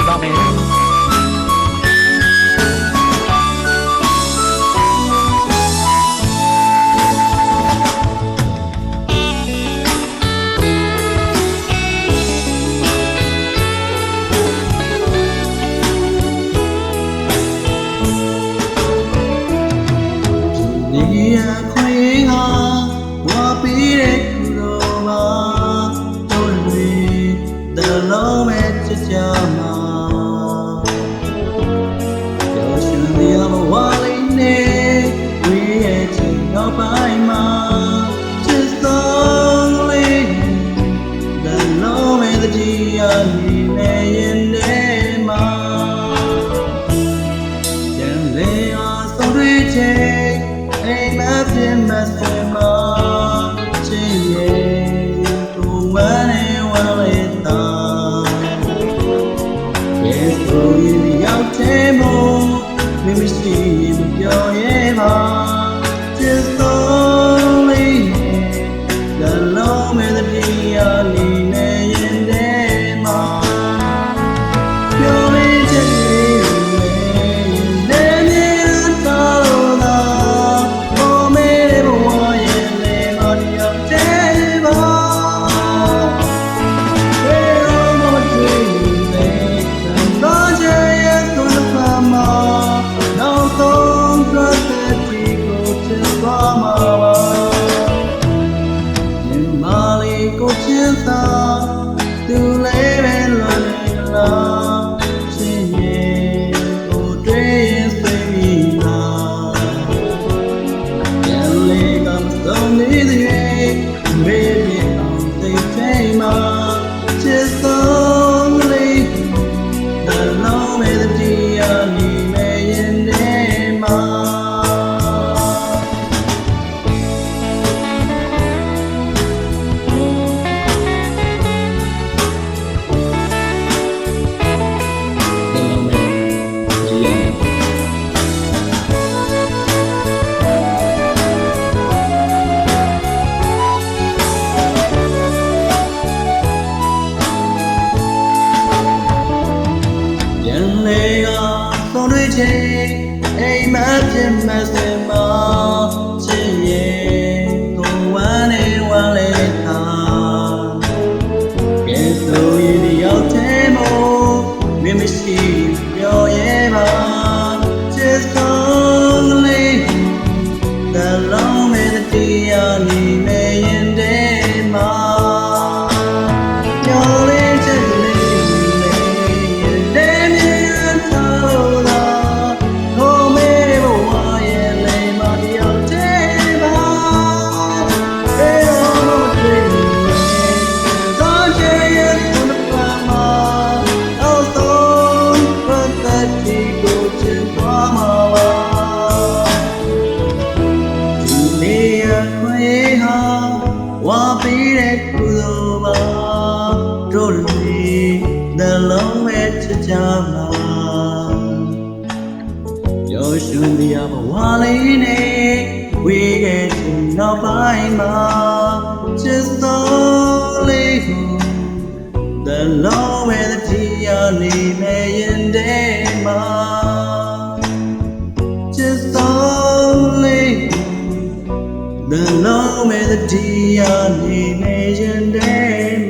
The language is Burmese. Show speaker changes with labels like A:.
A: သွားမယ်
B: အိမ်မဖြစ်မစင်မချစ်ရဲ့ကိုဝမ်းနေဝမ်းလေထားကဲဆိုရင်ဒီရောက်တဲ့မို့မင်းမရှိပြောရဲပါချစ်ဆုံးလေးတလုံးမဲ့တရားနေမဲ့ရင်တဲ့မှာဝါပေးတဲ့ကုသိုလ်ပါတို့လူနှလုံးမဲ့ချစ်ကြမှာပျော်ရွှင်စရာဘဝလေးနဲ့ဝေးခဲ့တဲ့နောက်ပိုင်းမှာချစ်စိုးလေးကိုနှလုံးမဲ့တရားနေမဲ့ရင်တဲ့မှာချစ်စိုးလေးThe long melody on the imagine day